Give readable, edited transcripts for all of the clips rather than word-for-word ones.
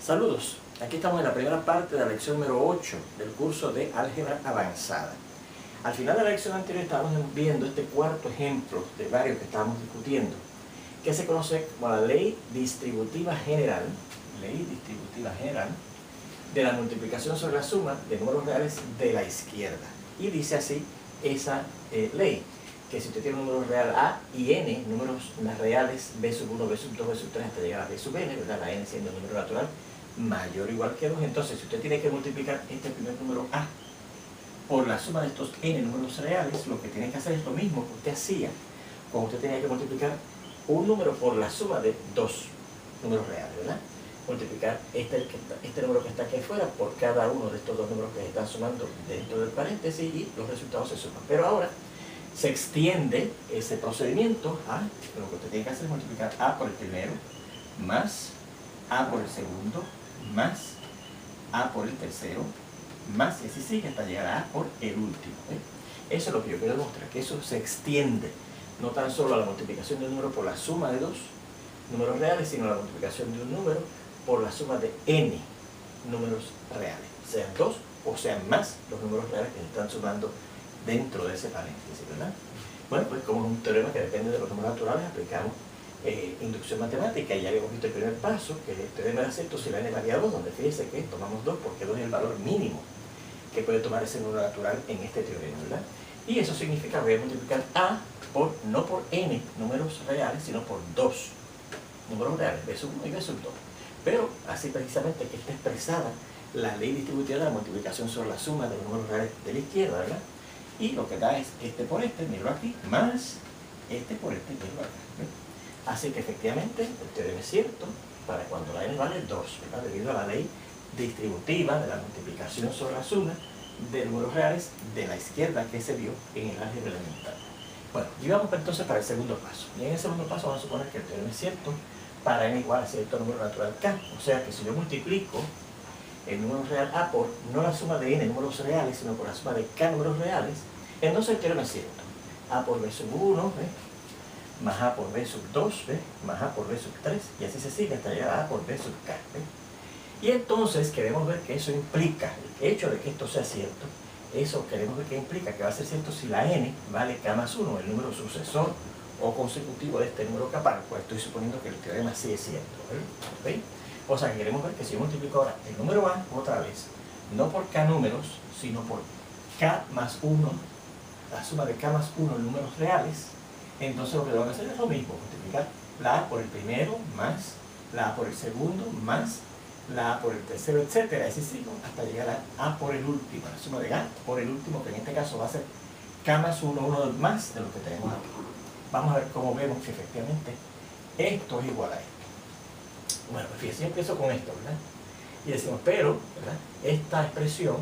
Saludos, aquí estamos en la primera parte de la lección número 8 del curso de álgebra avanzada. Al final de la lección anterior estábamos viendo este cuarto ejemplo de varios que estábamos discutiendo, que se conoce como la ley distributiva general de la multiplicación sobre la suma de números reales de la izquierda. Y dice así esa ley, que si usted tiene un número real A y N, números reales B sub 1, B sub 2, B sub 3 hasta llegar a B sub N, ¿verdad? La N siendo un número natural mayor o igual que 2, entonces si usted tiene que multiplicar este primer número A por la suma de estos N números reales, lo que tiene que hacer es lo mismo que usted hacía cuando usted tenía que multiplicar un número por la suma de dos números reales, ¿verdad? Multiplicar este número que está aquí afuera por cada uno de estos dos números que se están sumando dentro del paréntesis y los resultados se suman. Pero ahora se extiende ese procedimiento a lo que usted tiene que hacer es multiplicar A por el primero más A por el segundo más A por el tercero más, y así sigue hasta llegar a A por el último. Eso es lo que yo quiero demostrar, que eso se extiende no tan solo a la multiplicación de un número por la suma de dos números reales, sino a la multiplicación de un número por la suma de n números reales, sean dos o sean más los números reales que se están sumando dentro de ese paréntesis, ¿verdad? Bueno, pues como es un teorema que depende de los números naturales, aplicamos inducción matemática, y ya habíamos visto el primer paso, que el teorema era cierto si la n valía 2, donde fíjese que tomamos 2 porque 2 es el valor mínimo que puede tomar ese número natural en este teorema, ¿verdad? Y eso significa que voy a multiplicar A por, no por n números reales, sino por 2 números reales, B sub 1 y B sub 2. Pero así precisamente que está expresada la ley distributiva de la multiplicación sobre la suma de los números reales de la izquierda, ¿verdad? Y lo que da es este por este, miro aquí, más este por este, miro acá, ¿ves? Así que efectivamente el teorema es cierto para cuando la n vale 2, ¿verdad? Debido a la ley distributiva de la multiplicación sobre la suma de números reales de la izquierda que se vio en el álgebra elemental. Bueno, y vamos entonces para el segundo paso. Y en el segundo paso vamos a suponer que el teorema es cierto para n igual a cierto número natural k. O sea que si yo multiplico el número real A por no la suma de n números reales, sino por la suma de k números reales, entonces el teorema es cierto. A por B sub 1, ¿ves? Más A por B sub 2, ¿ves? Más A por B sub 3, y así se sigue hasta llegar a A por B sub k, ¿ves? Y entonces queremos ver que eso implica, el hecho de que esto sea cierto, eso queremos ver que implica que va a ser cierto si la n vale k más 1, el número sucesor o consecutivo de este número k, para el cual estoy suponiendo que el teorema sí es cierto, ¿ves? O sea que queremos ver que si yo multiplico ahora el número A otra vez, no por k números, sino por k más 1, la suma de k más 1 en números reales, entonces lo que vamos a hacer es lo mismo, multiplicar la A por el primero más la A por el segundo más la A por el tercero, etcétera, así sigo hasta llegar a A por el último, la suma de A por el último, que en este caso va a ser k más 1, uno más de lo que tenemos aquí. Vamos a ver cómo vemos que efectivamente esto es igual a esto. Bueno, pues fíjense, yo empiezo con esto, ¿verdad? Y decimos, pero, ¿verdad? Esta expresión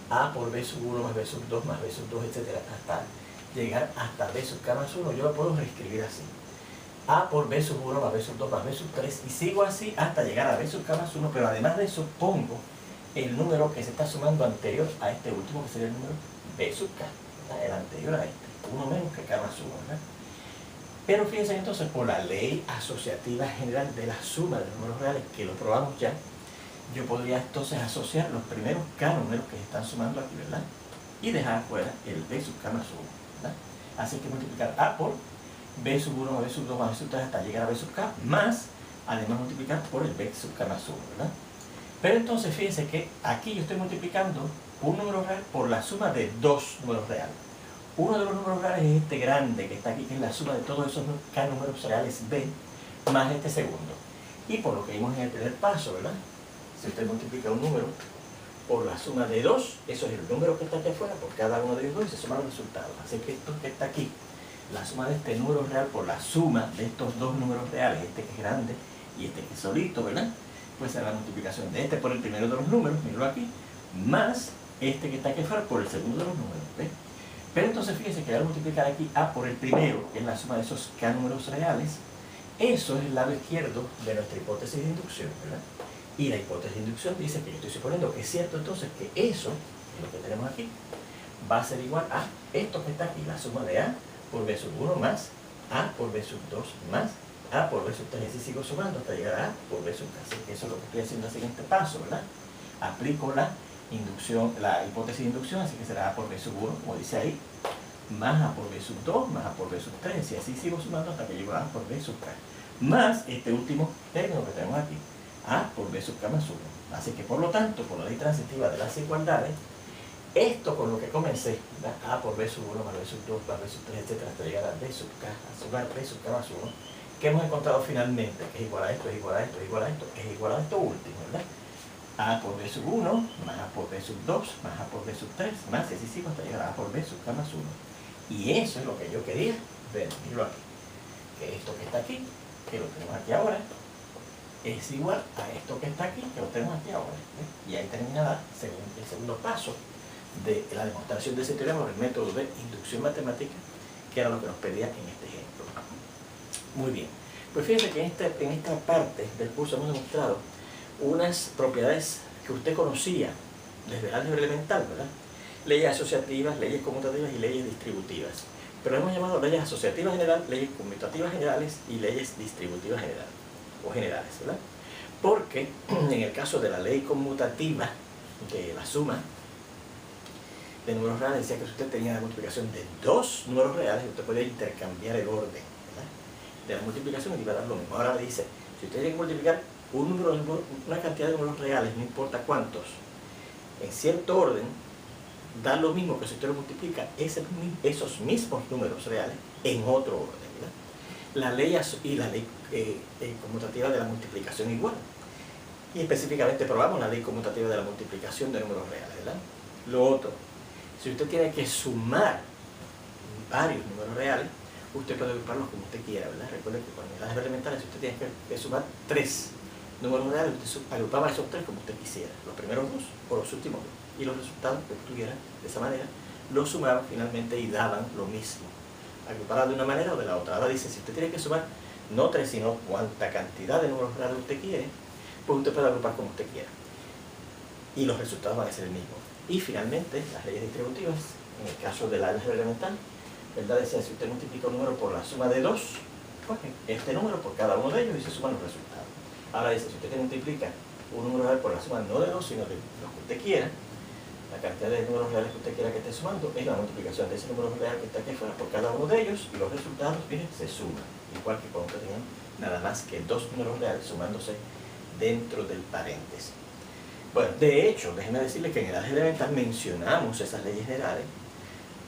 A por B sub 1 más B sub 2 más B sub 2, etcétera, hasta llegar hasta B sub k más 1, yo la puedo reescribir así. A por B sub 1 más B sub 2 más B sub 3, y sigo así hasta llegar a B sub k más 1, pero además de eso pongo el número que se está sumando anterior a este último, que sería el número B sub k, ¿verdad? El anterior a este, uno menos que k más 1, ¿verdad? Pero fíjense entonces, por la ley asociativa general de la suma de números reales, que lo probamos ya, yo podría entonces asociar los primeros k números que se están sumando aquí, ¿verdad? Y dejar fuera el B sub k más 1, ¿verdad? Así que multiplicar A por B sub 1 más B sub 2 más B sub 3 hasta llegar a B sub k, más además multiplicar por el B sub k más 1, ¿verdad? Pero entonces fíjense que aquí yo estoy multiplicando un número real por la suma de dos números reales. Uno de los números reales es este grande que está aquí, que es la suma de todos esos k números reales B más este segundo. Y por lo que vimos en el primer paso, ¿verdad? Si usted multiplica un número por la suma de 2, eso es el número que está aquí afuera, por cada uno de ellos dos, y se suman los resultados. Así que esto que está aquí, la suma de este número real por la suma de estos dos números reales, este que es grande y este que es solito, ¿verdad? Pues es la multiplicación de este por el primero de los números, míralo aquí, más este que está aquí afuera por el segundo de los números, ¿ves? Pero entonces fíjense que al multiplicar aquí A por el primero, que es la suma de esos k números reales, eso es el lado izquierdo de nuestra hipótesis de inducción, ¿verdad? Y la hipótesis de inducción dice que yo estoy suponiendo que es cierto entonces que eso, lo que tenemos aquí, va a ser igual a esto que está aquí, la suma de A por B sub 1 más A por B sub 2 más A por B sub 3, y así sigo sumando hasta llegar a A por B sub K. Así que eso es lo que estoy haciendo en el siguiente paso, ¿verdad? Aplico la inducción, la hipótesis de inducción, así que será A por B sub 1, como dice ahí, más A por B sub 2, más A por B sub 3, y así sigo sumando hasta que llego a A por B sub K, más este último término que tenemos aquí, A por B sub K más 1. Así que por lo tanto, por la ley transitiva de las igualdades, esto con lo que comencé, ¿verdad? A por B sub 1 más B sub 2 más B sub 3, etc., hasta llegar a B sub K, a sumar B sub K más 1, que hemos encontrado finalmente, que es igual a esto, es igual a esto, es igual a esto, es igual a esto último, ¿verdad? A por B sub 1, más A por B sub 2, más A por B sub 3, más y así sigo hasta llegar a A por B sub K más 1. Y eso es lo que yo quería ver, miro aquí. Que esto que está aquí, que lo tenemos aquí ahora, es igual a esto que está aquí, que lo tenemos aquí ahora. Y ahí terminará el segundo paso de la demostración de ese teorema por el método de inducción matemática, que era lo que nos pedía en este ejemplo. Muy bien. Pues fíjense que en esta parte del curso hemos demostrado unas propiedades que usted conocía desde el álgebra elemental, ¿verdad? Leyes asociativas, leyes conmutativas y leyes distributivas. Pero hemos llamado leyes asociativas generales, leyes conmutativas generales y leyes distributivas generales, o generales, ¿verdad? Porque en el caso de la ley conmutativa de la suma de números reales, decía que si usted tenía la multiplicación de dos números reales, usted podía intercambiar el orden, ¿verdad?, de la multiplicación y iba a dar lo mismo. Ahora le dice, si usted tiene que multiplicar una cantidad de números reales, no importa cuántos, en cierto orden, da lo mismo que si usted lo multiplica esos mismos números reales en otro orden, ¿verdad? La ley conmutativa de la multiplicación igual. Y específicamente probamos la ley conmutativa de la multiplicación de números reales, ¿verdad? Lo otro, si usted tiene que sumar varios números reales, usted puede agruparlos como usted quiera, ¿verdad? Recuerde que con el álgebra elemental, si usted tiene que sumar 3 números reales, usted agrupaba esos 3 como usted quisiera, los primeros 2 o los últimos 2. Y los resultados que obtuviera de esa manera los sumaban finalmente y daban lo mismo, agrupadas de una manera o de la otra. Ahora dice, si usted tiene que sumar no 3, sino cuánta cantidad de números reales usted quiere, pues usted puede agrupar como usted quiera y los resultados van a ser el mismo. Y finalmente, las leyes distributivas, en el caso del álgebra elemental, ¿verdad?, decía, si usted multiplica un número por la suma de 2, pues este número por cada uno de ellos y se suman los resultados. Ahora dice, si usted multiplica un número real por la suma no de 2, sino de los que usted quiera, la cantidad de números reales que usted quiera que esté sumando es la multiplicación de ese número real que está aquí afuera por cada uno de ellos, y los resultados, miren, se suman, igual que cuando usted tenía nada más que dos números reales sumándose dentro del paréntesis. Bueno, de hecho, déjenme decirles que en el álgebra elemental mencionamos esas leyes generales,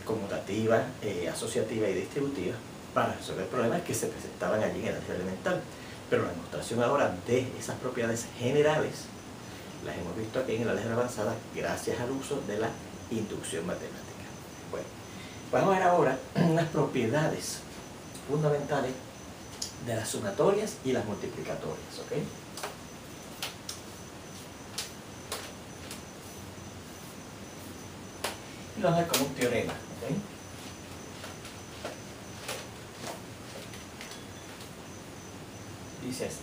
conmutativa, asociativa y distributiva, para resolver problemas que se presentaban allí en el álgebra elemental. Pero la demostración ahora de esas propiedades generales las hemos visto aquí en el álgebra avanzada gracias al uso de la inducción matemática. Bueno, vamos a ver ahora unas propiedades fundamentales de las sumatorias y las multiplicatorias, ¿ok? Y vamos a ver como un teorema, ¿ok? Dice así.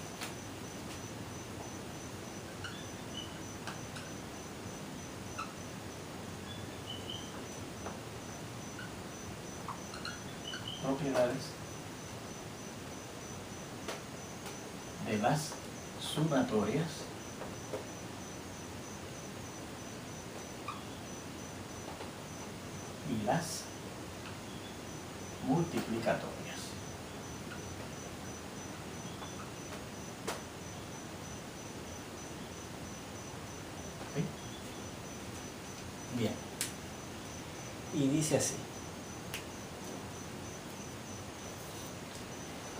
Propiedades de las sumatorias y las multiplicatorias. ¿Sí? Bien. Y dice así.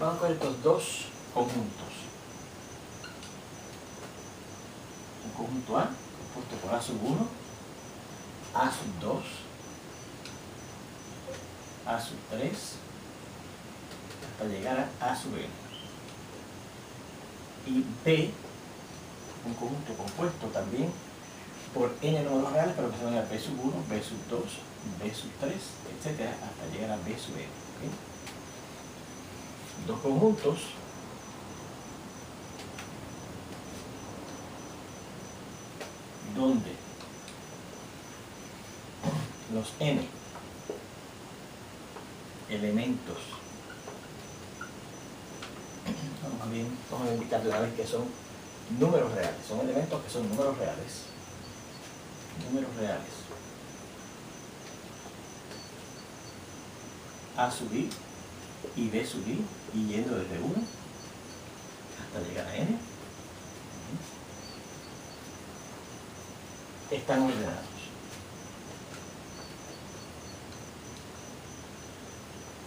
Vamos a coger estos dos conjuntos. Un conjunto A, compuesto por A sub 1, A sub 2, A sub 3, hasta llegar a sub n. Y B, un conjunto compuesto también por n números reales, pero que se van a B sub 1, B sub 2, B sub 3, etc., hasta llegar a B sub n. ¿Okay? Dos conjuntos donde los n elementos vamos a indicar de una vez que son números reales, son elementos que son números reales. Números reales. A sub i y b sub i, y yendo desde 1 hasta llegar a n, están ordenados.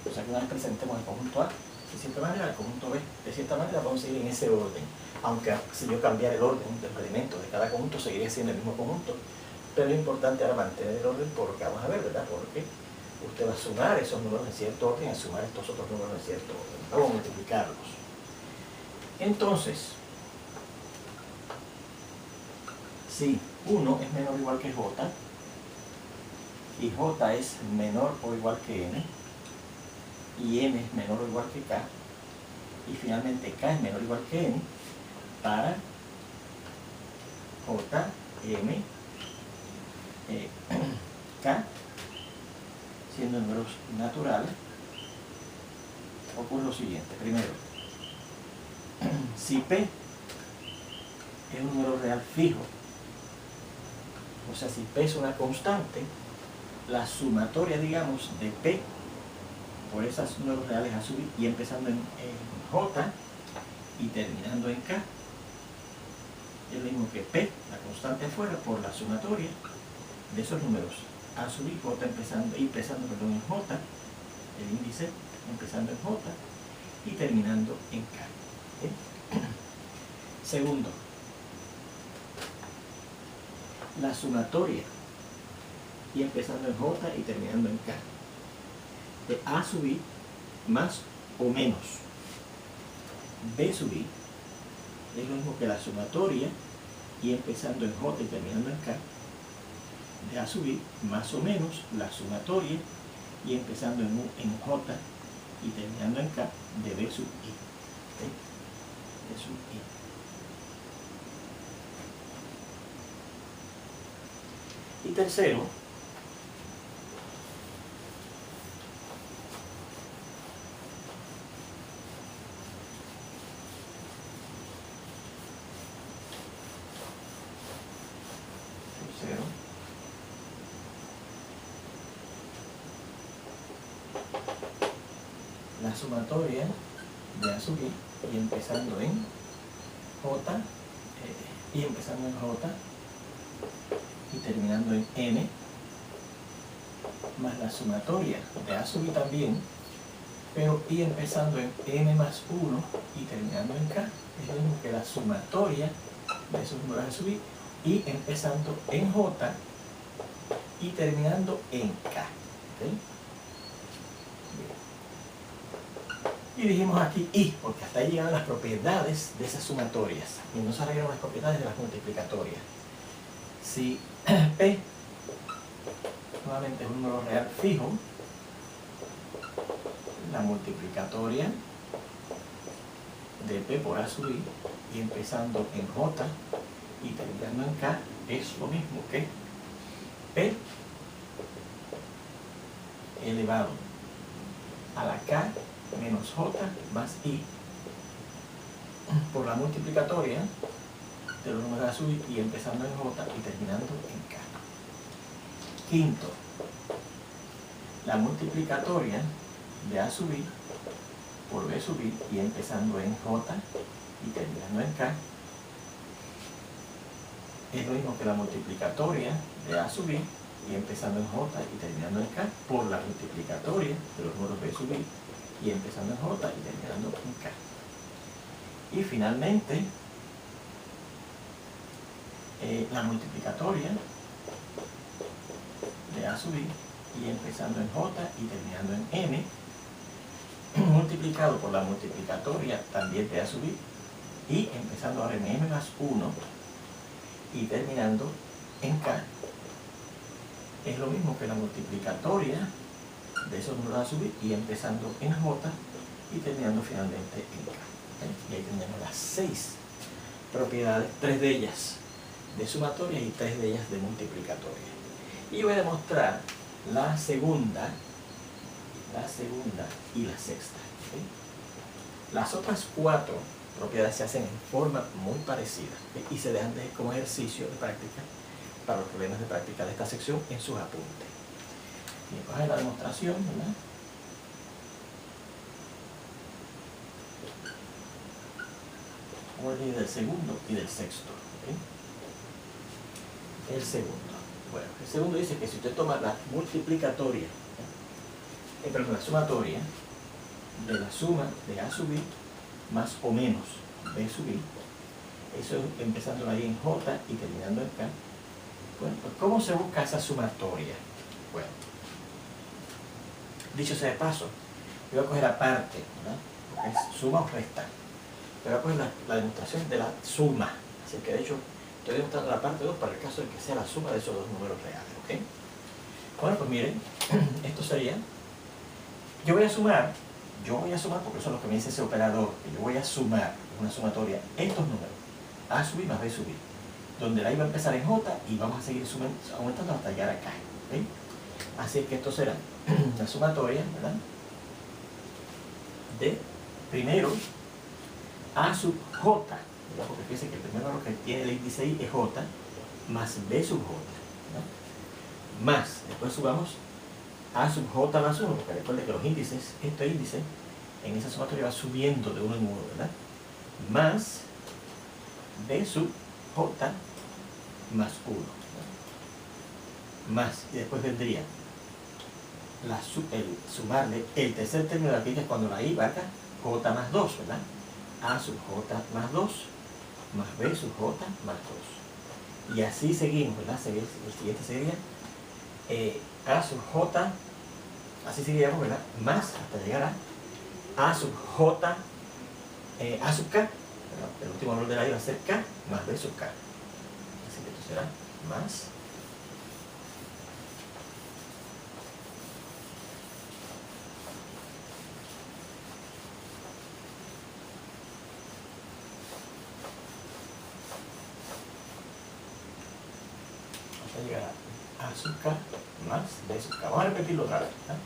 O sea que una vez presentemos el conjunto A, de cierta manera, el conjunto B, de cierta manera, vamos a seguir en ese orden. Aunque si yo cambiara el orden de los elementos de cada conjunto, seguiría siendo el mismo conjunto. Pero lo importante era mantener el orden por lo que vamos a ver, ¿verdad? Porque usted va a sumar esos números en cierto orden, a sumar estos otros números en cierto orden. Vamos a multiplicarlos. Entonces, si 1 es menor o igual que j, y j es menor o igual que n, y n es menor o igual que k, y finalmente k es menor o igual que n, para j, m, k, siendo números naturales, ocurre lo siguiente. Primero, si p es un número real fijo, o sea, si p es una constante, la sumatoria, digamos, de p por esos números reales a sub i, y empezando en j y terminando en k, es lo mismo que p, la constante afuera, por la sumatoria de esos números a sub i, j empezando en j, el índice empezando en j y terminando en k. ¿Okay? Segundo, la sumatoria y empezando en j y terminando en k de a sub i más o menos b sub i es lo mismo que la sumatoria y empezando en j y terminando en k de a sub i más o menos la sumatoria y empezando en j y terminando en k de b sub i. ¿Okay? B sub i. Y tercero, la sumatoria de a sub i y empezando en j y terminando en n, más la sumatoria de a sub i también, pero y empezando en n más 1 y terminando en k, es lo mismo que la sumatoria de esos números a sub i y empezando en j y terminando en k. ¿Okay? Y dijimos aquí i, porque hasta ahí llegan las propiedades de esas sumatorias, y no se arreglan las propiedades de las multiplicatorias. Si p nuevamente es un número real fijo, la multiplicatoria de p por a sub i y empezando en j y terminando en k es lo mismo que p elevado a la k menos j más i por la multiplicatoria de los números a sub i y empezando en j y terminando en k. Quinto, la multiplicatoria de a sub i por b sub i y empezando en j y terminando en k es lo mismo que la multiplicatoria de a sub i y empezando en j y terminando en k por la multiplicatoria de los números b sub i y empezando en j y terminando en k. Y finalmente, la multiplicatoria de a sub i y empezando en j y terminando en n, multiplicado por la multiplicatoria también de a sub i y empezando ahora en m más 1 y terminando en k, es lo mismo que la multiplicatoria de esos números a sub i y empezando en j y terminando finalmente en k. Y ahí tenemos las 6 propiedades, 3 de ellas de sumatoria y 3 de ellas de multiplicatoria. Y voy a demostrar la segunda y la sexta. ¿Okay? Las otras 4 propiedades se hacen en forma muy parecida, ¿okay? Y se dejan como ejercicio de práctica para los problemas de práctica de esta sección en sus apuntes. Bien, coge la demostración, ¿verdad? Vamos a ir del segundo y del sexto, ¿okay? El segundo. Bueno, el segundo dice que si usted toma la multiplicatoria, perdón, la sumatoria de la suma de A sub I más o menos B sub I, eso empezando ahí en J y terminando en K. Bueno, pues ¿cómo se busca esa sumatoria? Bueno, dicho sea de paso, yo voy a coger aparte, ¿verdad? Porque es suma o resta. Pero voy a coger la demostración de la suma. Así que de hecho estoy demostrando la parte 2 para el caso de que sea la suma de esos dos números reales, ¿ok? Bueno, pues miren, esto sería, yo voy a sumar porque eso es lo que me dice ese operador, que yo voy a sumar una sumatoria estos números, A sub I más B sub I, donde la I va a empezar en J y vamos a seguir aumentando hasta llegar acá, ¿ok? Así que esto será la sumatoria, ¿verdad? De primero A sub J, ¿verdad? Porque fíjense que el primer valor que tiene el índice I es J, más B sub J, ¿verdad? Más, después subamos A sub J más 1, porque recuerden que los índices, este índice, en esa sumatoria va subiendo de uno en uno, ¿verdad? Más B sub J más 1, ¿verdad? Más, y después vendría sumarle el tercer término de aquí, que es cuando la I marca J más 2, ¿verdad? A sub J más 2, más B sub J más 2. Y así seguimos, ¿verdad? El siguiente sería A sub J, así seguiríamos, ¿verdad? Más hasta llegar a sub J, A sub K, ¿verdad? El último valor de la I va a ser K más B sub K. Así que esto será más hasta llegar a sub K más B sub K. Vamos a repetirlo otra vez, ¿verdad?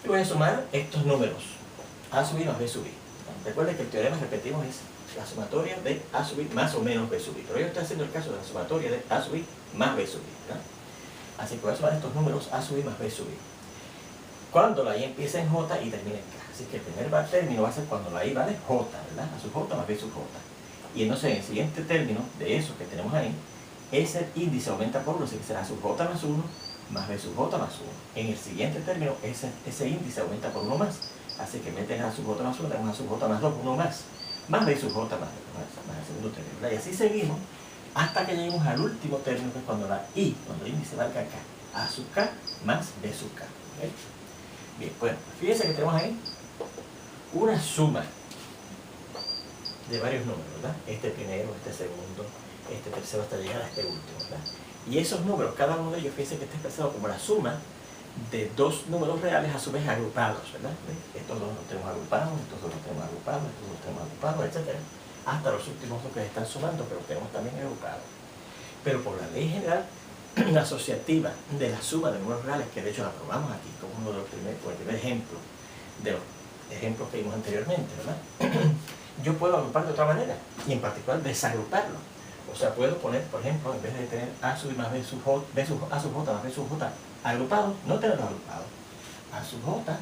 Y voy a sumar estos números, A sub I más B sub I. Recuerden que el teorema, repetimos, es la sumatoria de A sub I más o menos B sub I. Pero yo estoy haciendo el caso de la sumatoria de A sub I más B sub I, ¿verdad? Así que voy a sumar estos números A sub I más B sub I. Cuando la I empieza en J y termina en K. Así que el primer término va a ser cuando la I vale J, ¿verdad? A sub J más B sub J. Y entonces en el siguiente término de esos que tenemos ahí, ese índice aumenta por 1, así que será sub J más 1 más B sub J más 1. En el siguiente término, ese índice aumenta por 1 más. Así que en vez de tener A sub J más 1, tenemos A sub J más 2, 1 más. Más B sub J más el segundo término, ¿verdad? Y así seguimos hasta que lleguemos al último término, que es cuando cuando el índice valga K. A sub K más B sub K. ¿Okay? Bien, bueno, fíjense que tenemos ahí una suma de varios números, ¿verdad? Este primero, este segundo, este tercero, hasta llegar a este último, ¿verdad? Y esos números, cada uno de ellos, fíjense que está expresado como la suma de dos números reales a su vez agrupados, ¿verdad? Estos dos los tenemos agrupados, estos dos los tenemos agrupados, estos dos los tenemos agrupados, etc. Hasta los últimos dos que están sumando, pero los tenemos también agrupados. Pero por la ley general asociativa de la suma de números reales, que de hecho la probamos aquí como uno de los primeros, el primer ejemplo de los ejemplos que vimos anteriormente, ¿verdad? Yo puedo agrupar de otra manera, y en particular desagruparlo. O sea, puedo poner, por ejemplo, en vez de tener A sub I más B sub J, A sub J más B sub J agrupado, no tenerlo agrupado. A sub J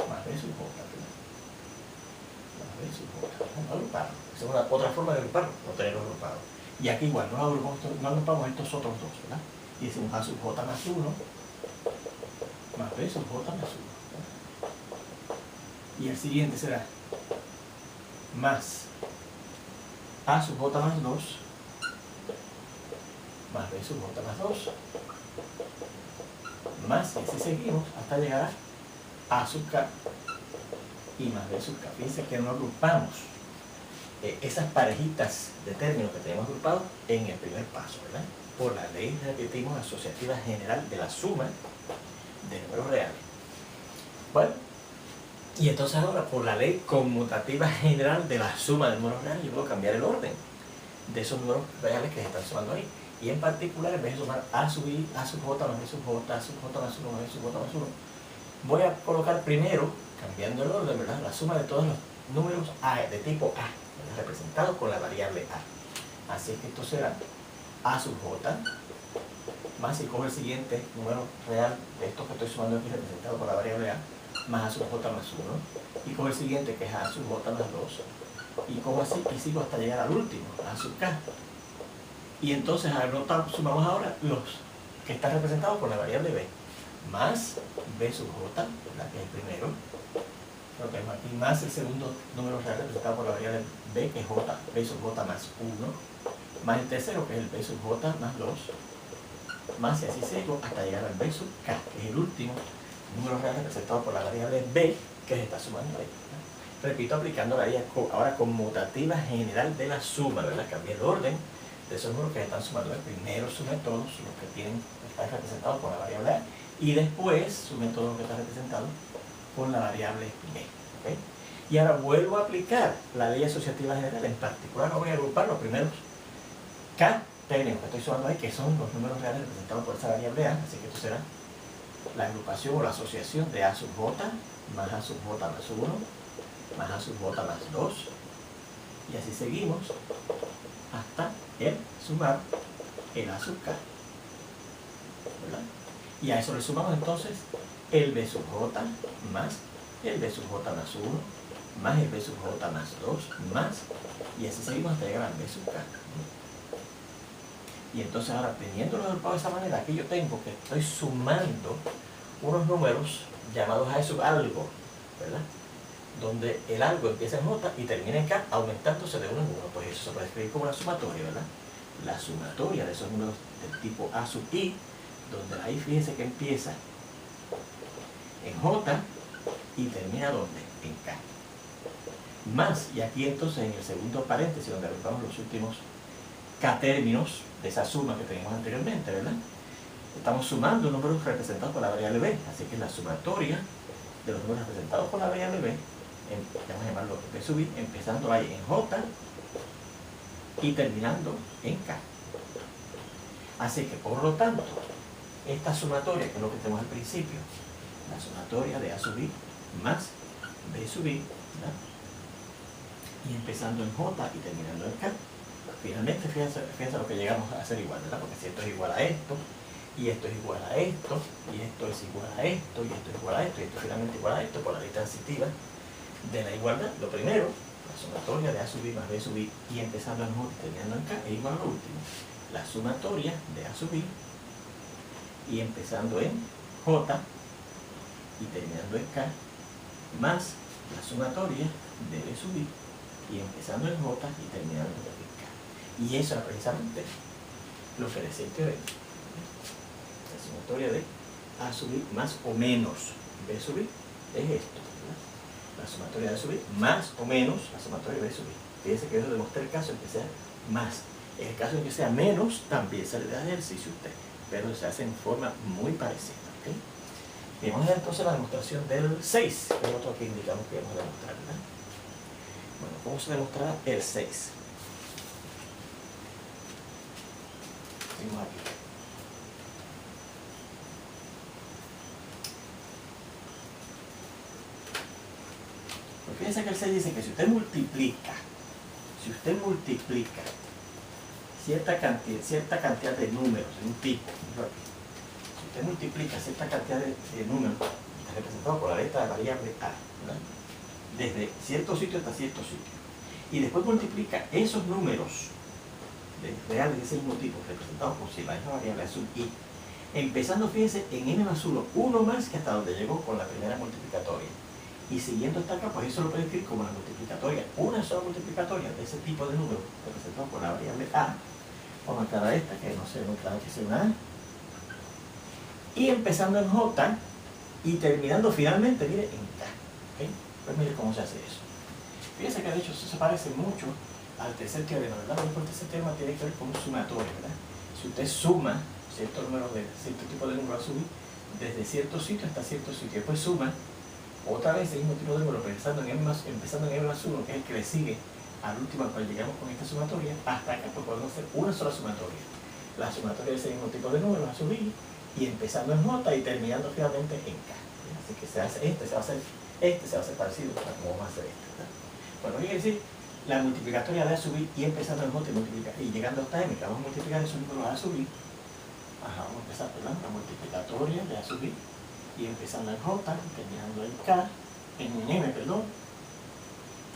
más B sub J, ¿verdad? Más B sub J, no agrupado. Esa es otra forma de agruparlo, no tenerlo agrupado. Y aquí igual, no agrupamos estos otros dos, ¿verdad? Y decimos A sub J más 1 más B sub J más 1. Y el siguiente será más A sub J más 2 más B sub J más 2 más, y así seguimos hasta llegar a A sub K y más B sub K. Fíjense que no agrupamos esas parejitas de términos que tenemos agrupados en el primer paso, ¿verdad? Por la ley, repetimos, asociativa general de la suma de números reales. Bueno, y entonces ahora, por la ley conmutativa general de la suma de números reales, yo puedo cambiar el orden de esos números reales que se están sumando ahí. Y en particular, en vez de sumar A sub I, A sub J más B sub J, A sub J más 1 más B sub J más 1, voy a colocar primero, cambiando el orden, ¿verdad?, la suma de todos los números A, de tipo A, ¿verdad? Representados con la variable A. Así es que esto será A sub J, más si cojo el siguiente número real de estos que estoy sumando aquí representado por la variable A, más A sub J más 1, y cojo el siguiente que es A sub J más 2, y cojo así y sigo hasta llegar al último, A sub K. Y entonces sumamos ahora los que están representados por la variable B, más B sub J, la que es el primero, lo tenemos aquí, más el segundo número real representado por la variable B, que es J, B sub J más 1, más el tercero, que es el B sub J más 2, más y así sigo hasta llegar al B sub K, que es el último número real representado por la variable B, que se está sumando ahí. Repito, aplicando la idea ahora conmutativa general de la suma, ¿verdad? Cambié el orden de esos números que se están sumando. Primero sume todos los que están representados por la variable A, y después sume todos los que están representados por la variable B. ¿Okay? Y ahora vuelvo a aplicar la ley asociativa general. En particular, voy a agrupar los primeros K términos que estoy sumando ahí, que son los números reales representados por esa variable A. Así que esto será la agrupación o la asociación de A sub J más A sub J más 1 más A sub J más 2, y así seguimos hasta el sumar el A sub K, ¿verdad? Y a eso le sumamos entonces el B sub J más el B sub J más 1 más el B sub J más 2 más, y así seguimos hasta llegar al B sub K. Y entonces ahora, teniéndolo agrupado de esa manera, aquí yo tengo que estoy sumando unos números llamados A sub algo, ¿verdad? Donde el algo empieza en J y termina en K, aumentándose de 1 en 1. Pues eso se puede escribir como la sumatoria, ¿verdad? La sumatoria de esos números del tipo A sub I, donde ahí fíjense que empieza en J y termina ¿dónde? En K. Más, y aquí entonces en el segundo paréntesis, donde agrupamos los últimos K términos de esa suma que teníamos anteriormente, ¿verdad? Estamos sumando números representados por la variable B, así que la sumatoria de los números representados por la variable B, vamos a llamarlo B sub I, empezando ahí en J y terminando en K. Así que, por lo tanto, esta sumatoria, que es lo que tenemos al principio, la sumatoria de A sub I más B sub I, ¿verdad? Y empezando en J y terminando en K. Finalmente, fíjense lo que llegamos a hacer igual, ¿verdad? Porque si esto es igual a esto, y esto es igual a esto, y esto es igual a esto, y esto es igual a esto, y esto es finalmente igual a esto, por la ley transitiva de la igualdad, lo primero, la sumatoria de A sub I más B sub I, y empezando en J y terminando en K, es igual a lo último, la sumatoria de A sub I, y empezando en J y terminando en K, más la sumatoria de B sub I, y empezando en J y terminando en K. Y eso es precisamente lo que decía el teorema. La sumatoria de A sub I más o menos B sub I es esto, ¿verdad? La sumatoria de A sub I más o menos la sumatoria de B sub I. Fíjense que eso demuestra el caso en que sea más. En el caso en que sea menos, también se le da ejercicio a usted, pero se hace en forma muy parecida. ¿Okay? Y vamos a ver entonces la demostración del 6, que es otro que indicamos que vamos a demostrar, ¿verdad? Bueno, ¿cómo se demostrará el 6? Seguimos aquí. Pues fíjense que el 6 dice que si usted multiplica cierta cantidad de números en un tipo, si usted multiplica cierta cantidad de números representados por la letra variable A, ¿verdad? Desde cierto sitio hasta cierto sitio, y después multiplica esos números reales de ese mismo tipo representados por si la misma variable A sub I, empezando, fíjense, en n más 1, uno más que hasta donde llegó con la primera multiplicatoria, y siguiendo hasta acá, pues eso lo puede escribir como la multiplicatoria, una sola multiplicatoria de ese tipo de número representado por la variable A. Vamos a aclarar esta, que no sé muy claro que sea una A, y empezando en J y terminando finalmente, mire, en K. ¿Okay? Pues mire cómo se hace eso. Fíjense que de hecho eso se parece mucho al tercer teorema, ¿verdad? Porque el tercer teorema tiene que ver con un sumatorio, ¿verdad? Si usted suma cierto número de cierto tipo de número a subir desde cierto sitio hasta cierto sitio, después suma otra vez el mismo tipo de número empezando en M más 1, que es el que le sigue al último al cual llegamos con esta sumatoria, hasta acá pues podemos hacer una sola sumatoria, la sumatoria de ese mismo tipo de números a subir, y empezando en J y terminando finalmente en K. Así que este se va a hacer parecido a cómo vamos a hacer este, ¿verdad? Bueno, ¿qué quiere decir? La multiplicatoria de A sub i y empezando en J y llegando hasta M, que vamos a multiplicar esos números A sub i. Ajá, vamos a empezar, ¿verdad? La multiplicatoria de A sub i y empezando en J, terminando en K, en M, perdón,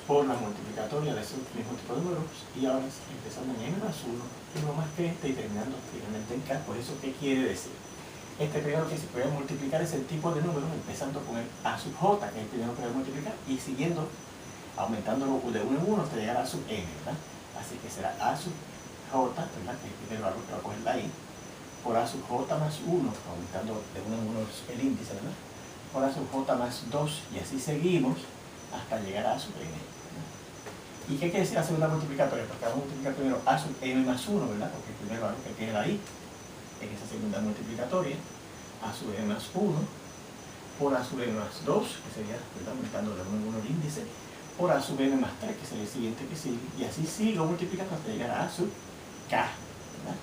por la multiplicatoria de esos mismos tipos de números, y ahora empezando en M más 1, uno más que este, y terminando finalmente en K. Por eso, ¿qué quiere decir? Este primero que se puede multiplicar es el tipo de número, empezando con el A sub J, que es el primero que voy a multiplicar, y siguiendo, aumentándolo de 1 en 1 hasta llegar a sub N, ¿verdad? Así que será A sub J, ¿verdad? Que es el primer valor que va a coger ahí, por A sub J más 1, aumentando de 1 en 1 el índice, ¿verdad? Por A sub J más 2, y así seguimos hasta llegar a A sub N, ¿verdad? ¿Y qué quiere decir la segunda multiplicatoria? Porque vamos a multiplicar primero A sub M más 1, ¿verdad? Porque el primer valor que queda ahí en esa segunda multiplicatoria, A sub M más 1, por A sub M más 2, que sería, ¿verdad? Aumentando de 1 en 1 el índice, por A sub M más 3, que sería el siguiente que sigue, y así sigo multiplicando hasta llegar a A sub K, ¿verdad?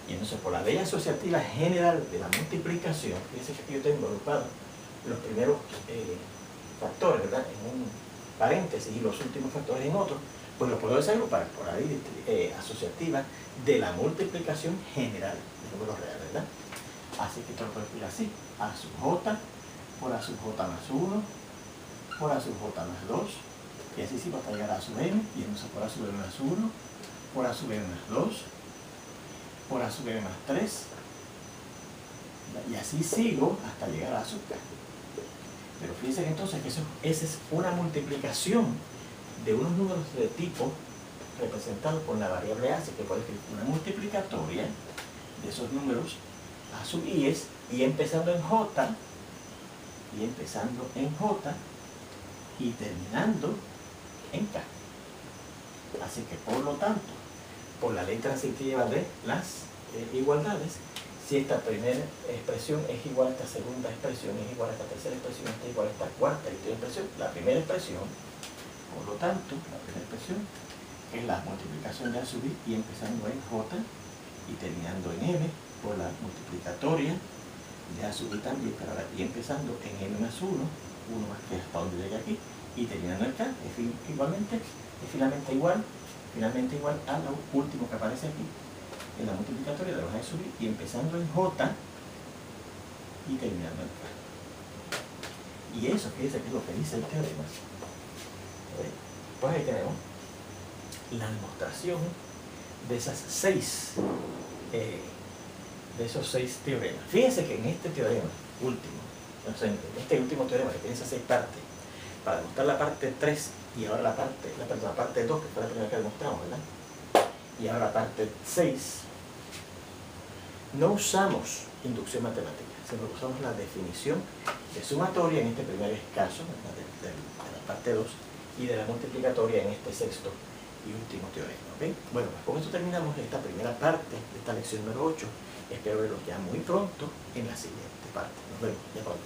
Y entonces, por la ley asociativa general de la multiplicación, fíjense que aquí yo tengo agrupado los primeros factores, ¿verdad? En un paréntesis, y los últimos factores en otro, pues lo puedo desagrupar por la ley asociativa de la multiplicación general de números reales, ¿verdad? Así que esto lo puedo escribir así: A sub J por A sub J más 1, por A sub J más 2, y así sigo hasta llegar a A sub M, y entonces por A sub M más 1, por A sub M más 2, por A sub M más 3, y así sigo hasta llegar a A sub K. Pero fíjense que entonces que esa es una multiplicación de unos números de tipo representados por la variable A, así que puedo escribir una multiplicatoria de esos números A sub i y empezando en J, y terminando en K. Así que, por lo tanto, por la ley transitiva de las igualdades, si esta primera expresión es igual a esta segunda expresión, es igual a esta tercera expresión, esta es igual a esta cuarta y última expresión, la primera expresión, por lo tanto, la primera expresión es la multiplicación de A sub i y empezando en J y terminando en M, por la multiplicatoria de A sub i también, pero ahora y empezando en M más 1, 1 más que hasta donde llegue aquí, y terminando en K, es finalmente igual a lo último que aparece aquí, en la multiplicatoria de los A sub i y empezando en J y terminando en K. Y eso, fíjense que es lo que dice el teorema. Pues ahí tenemos la demostración de esos seis teoremas. Fíjense que en este teorema último, o sea, en este último teorema que tiene esas 6 partes, para demostrar la parte 3 y ahora la parte 2, que fue la primera que demostramos, ¿verdad? Y ahora la parte 6, no usamos inducción matemática, sino que usamos la definición de sumatoria en este primer caso, de la parte 2, y de la multiplicatoria en este sexto y último teorema, ¿ok? Bueno, pues con esto terminamos esta primera parte de esta lección número 8. Espero verlos ya muy pronto en la siguiente parte. Nos vemos ya pronto.